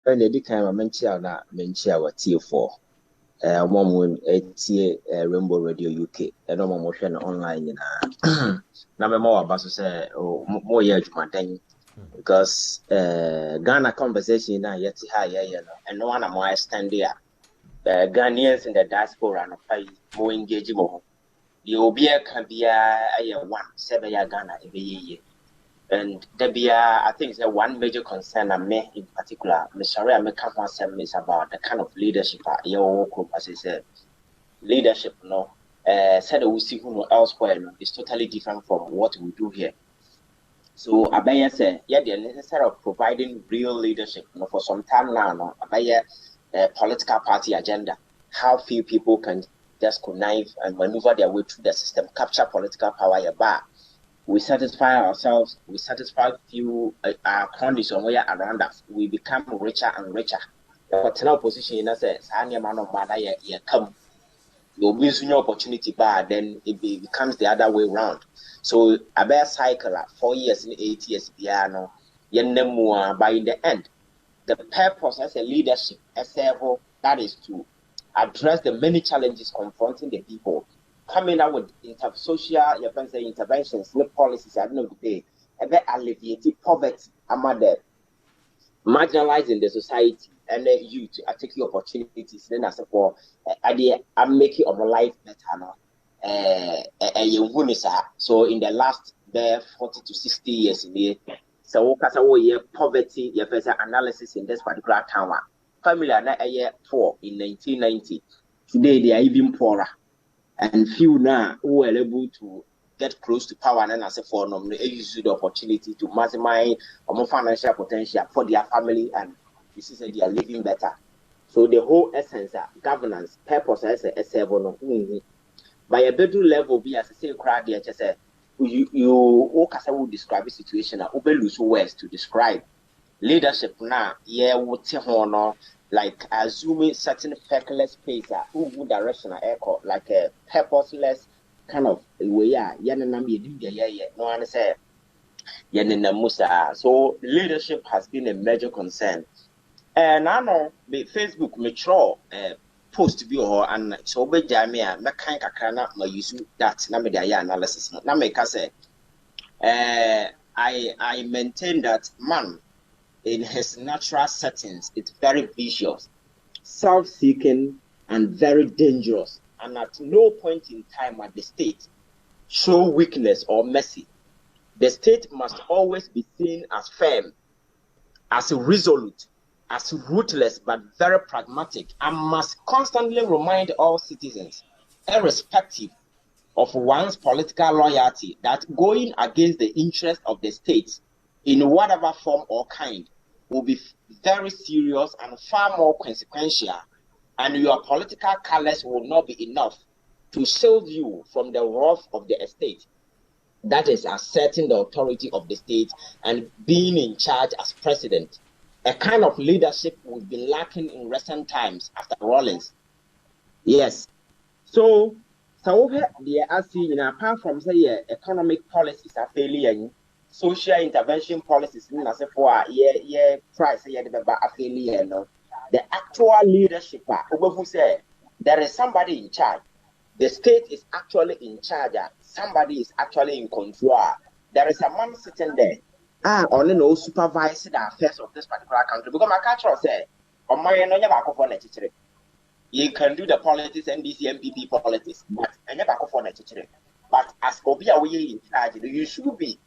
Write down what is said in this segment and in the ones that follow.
And the kind of mentia what tea for. Mom win Rainbow Radio UK, and no motion online. Now, more about to say, oh, more year to because Ghana conversation now yet high, and no one am more stand there. Ghanaians in the diaspora and pay more engagement. The Obia can be a 1 7 year Ghana every year. And there be I think the one major concern I may in particular, Ms. Sharia Meka is about the kind of leadership your as I said, leadership, said we see who elsewhere is totally different from what we do here. So Abaya said, yeah, the necessary of providing real leadership for some time now, Abaya political party agenda, how few people can just connive and maneuver their way through the system, capture political power bar. We satisfy ourselves, we satisfy few our cronies somewhere around us. We become richer and richer. But now position in us says, man of mother, you come, you'll miss your opportunity bar, then it becomes the other way around. So a bear cycle 4 years and 8 years piano, by the end. The purpose as a leadership, as that is to address the many challenges confronting the people. Coming out with social interventions, no policies at the end of the day, about alleviating poverty among the marginalized in the society and the youth to take opportunities. Then I support I'm making our life better now. So in the last 40 to 60 years in the so poverty analysis in this particular town. Family are not a year poor in 1990. Today they are even poorer. And few now who are able to get close to power and as a form of use the opportunity to maximize more financial potential for their family and this is they are living better. So the whole essence of governance, purpose as a seven by a bedroom level be as a say crowd there just say you will describe the situation lose words to describe leadership now like assuming certain feckless pace direction echo like a purposeless kind of way so leadership has been a major concern and I know the Facebook mature post be or and so be jamia me kan kakra na ma use that na me dey analysis na me ka say I maintain that man in his natural settings, it's very vicious, self-seeking, and very dangerous. And at no point in time at the state show weakness or mercy. The state must always be seen as firm, as resolute, as ruthless, but very pragmatic, and must constantly remind all citizens, irrespective of one's political loyalty, that going against the interest of the state in whatever form or kind will be very serious and far more consequential, and your political colors will not be enough to shield you from the wrath of the estate. That is asserting the authority of the state and being in charge as president. A kind of leadership will be lacking in recent times after Rawlings. Yes. So the apart from say economic policies are failing, social intervention policies for price the actual leadership who say there is somebody in charge. The state is actually in charge. Somebody is actually in control. There is a man sitting there. Only no supervising the affairs of this particular country. Because my culture say, on my you can do the politics, NDC, MPP politics, but I never go for necessary. But as Obia in charge, you should be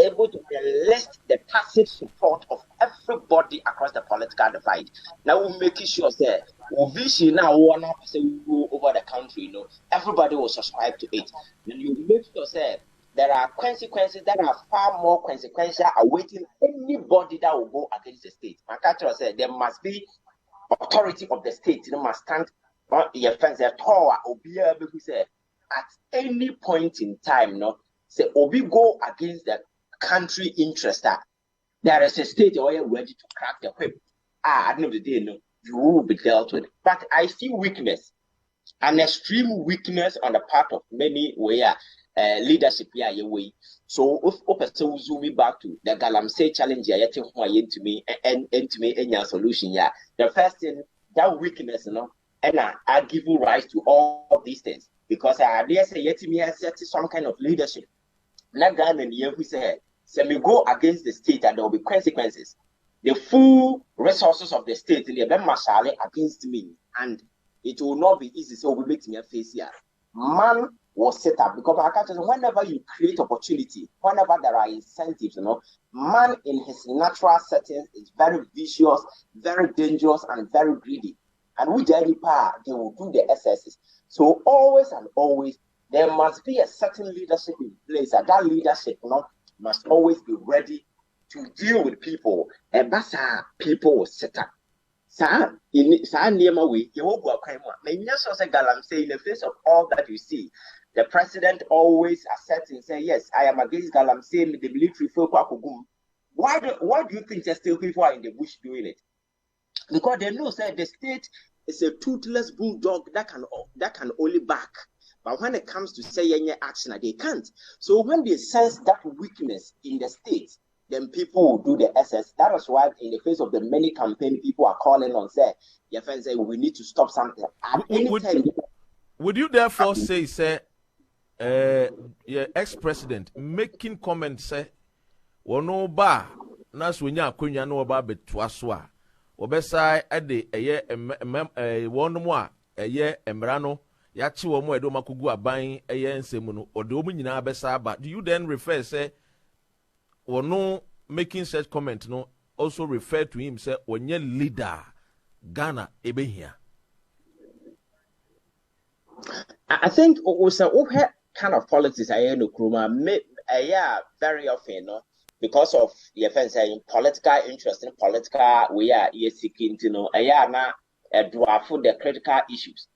able to enlist the passive support of everybody across the political divide. Now we're making sure that vision now 100% go over the country, everybody will subscribe to it. And you make sure that there are consequences that are far more consequential awaiting anybody that will go against the state. My culture said there must be authority of the state, must stand on your fence at all or be able to say at any point in time, say Obi go against the country interest. There is a state where ready to crack the whip. At the end of the day, you will be dealt with. But I see weakness, an extreme weakness on the part of many where leadership here way. So if person zoom back to the Galamsey challenge here, yet to me and to me any solution. Yeah, the first thing that weakness, and I give you rise to all these things because I dare say yet to me has set some kind of leadership. Not Ghana and who say we go against the state and there will be consequences. The full resources of the state in the Mashale against me, and it will not be easy. So we make me a face here. Man was set up because I can't say whenever you create opportunity, whenever there are incentives, man in his natural settings is very vicious, very dangerous, and very greedy. And with any power, they will do the excesses. So always and always, there must be a certain leadership in place, and that leadership, must always be ready to deal with people. And that's how people will set up. In the face of all that you see, the president always asserts and say, yes, I am against Galamsey, the military folk. Why do you think there's still people are in the bush doing it? Because they know that the state is a toothless bulldog that can only bark. But when it comes to say any action, they can't. So when they sense that weakness in the state, then people will do the SS. That is why in the face of the many campaign, people are calling on say we need to stop something. At any time. Would you therefore say, your ex-president making comments say, "Wono ba na so nya akonya na oba betua so a, obesai ade eye wono a eye emra no ya chi wo mo edo makogu aban eye nsemu no ode omu nyina besa ba." Do you then refer say wono making such comment no also refer to him say onye leader Ghana ebehia? I think also kind of politics I hear no Kruma very often, because of your friends saying political interest in political we are seeking to know na dwarf the critical issues.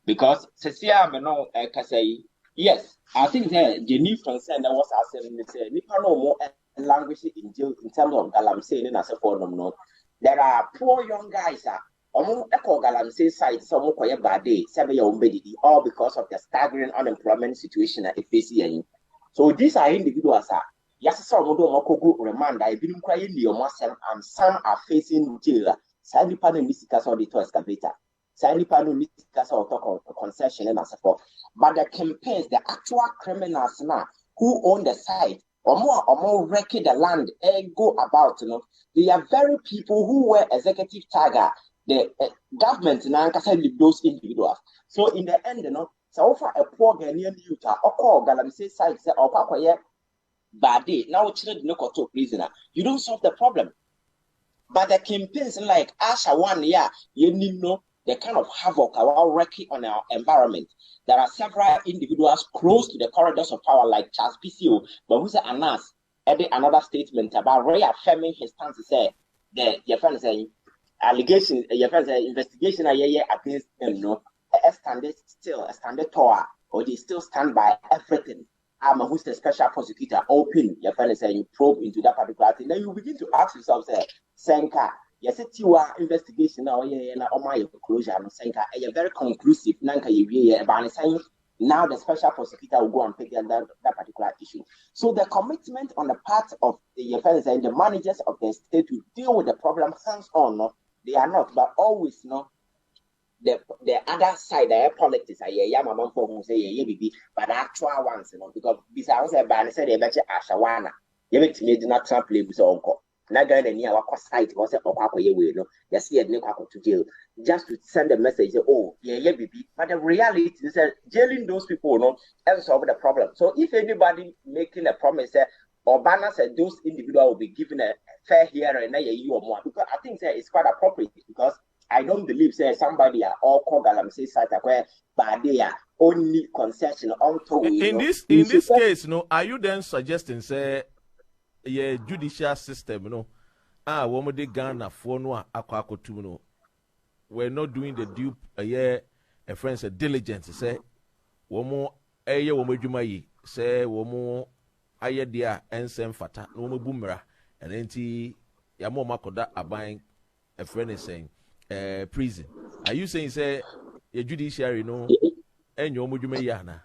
Because Cecilia can say yes, I think the new concern that was asking say Nipa no more language in terms of Galamsey and as a form. There are poor young guys echo Galamsey side some bad day, 7 year old all because of the staggering unemployment situation at FACN. So these are individuals yes, some do mokogu remand I been crying the yomasem and some are facing jail. Sandy panel miscas or the to excavator. Sandy panel miscas or talk concession and as forth. But the campaigns, the actual criminals now who own the site or more wrecking the land and go about, they are very people who were executive tiger. The government now can leave those individuals. So in the end, so far a poor Ghanaian youth or call Galamsey site or Pakoye bad day. Now children no go to prisoner. You don't solve the problem. But the campaigns like Asha 1 year, you know the kind of havoc our wrecking on our environment. There are several individuals close to the corridors of power, like Charles PCO, but who's Anas added another statement about reaffirming his stance to say your friend is saying allegation, your friend investigation against them, a standard tower, or they still stand by everything. I'm who's the special prosecutor, open your friend is saying probe into that particular thing. Then you begin to ask yourself, Senka, yes, it's your investigation now, my closure, Senka, very conclusive, Nanka, now the special prosecutor will go and take that particular issue. So the commitment on the part of the offenders and the managers of the state to deal with the problem hands on, they are not, but always the other side, the politics, but the actual ones, because besides the ban said they better Ashawana, you make me not play with uncle. Naga and near our site was a papa way, you see a new to jail just to send a message, oh, but the reality is that jailing those people helps solve the problem. So if anybody making a promise or banner said those individuals will be given a fair hearing you or more, because I think it's quite appropriate, because I don't believe somebody all call Galamsey site where but they are only concession until in this case, are you then suggesting yeah, judicial system, woman de Ghana for no aquacotuno. We're not doing the due a friend's diligence, say, womo woman jumayi, say, womo dia and send fata, no more boomera, and anti Yamo Makoda are buying a friend is saying, prison. Are you saying, say, a judiciary, and your mujumayana?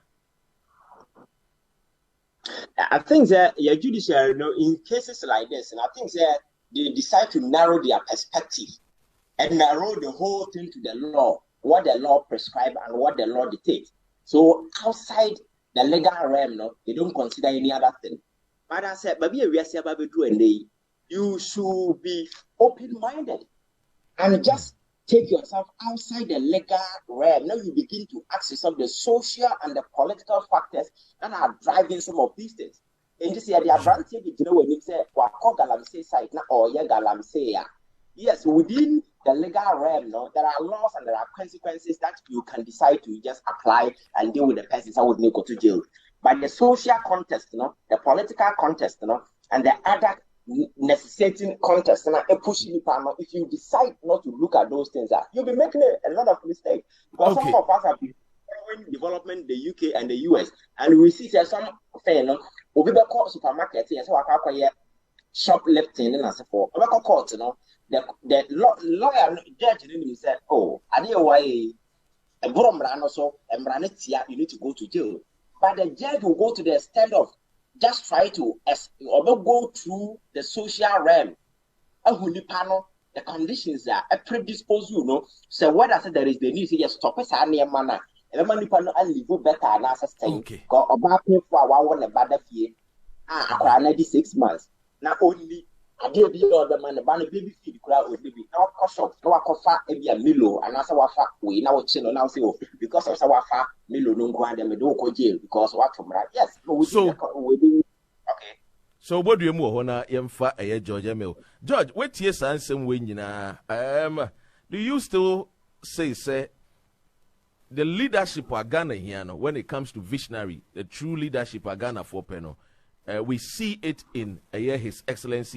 I think that your judiciary, you know, in cases like this, and I think that they decide to narrow their perspective and narrow the whole thing to the law, what the law prescribes and what the law dictates. So outside the legal realm, no, they don't consider any other thing. But I said, baby, you should be open-minded and just take yourself outside the legal realm. Now you begin to ask yourself the social and the political factors that are driving some of these things. And this year, the advantage, you know, when you say, galamsey side, or galamsey, yes, within the legal realm, no, there are laws and there are consequences that you can decide to just apply and deal with the person that would go to jail. But the social context, you know, the political context, you know, and the other necessitating context, and pushing if you decide not to look at those things, you'll be making a lot of mistakes. Because some of us have been following development in the UK and the US, and we see some you know, we be called supermarket, yes, so I shoplifting and so forth. We court, you know, the lawyer judge didn't say, oh, I didn't why a bromrano so and you need to go to jail. But the judge will go to the extent of just try to go through the social realm. The conditions are predispose you know. So what I said there is the need to just stop us near manner. And the man and live better and assistant. Okay. Got about pay for 1 bad year. I 96 months. Not only I gave the other man a baby feed crowd with baby. Now shop, no coffee, maybe a milo, and as our fat we now chill now say because of our fat milo no go and me do go jail because what from right. Yes, so okay. So what do you move on yemfa a George Emil? George, what years and some win do you still say the leadership of Ghana here no, when it comes to visionary, the true leadership of Ghana for Peno? We see it in His Excellency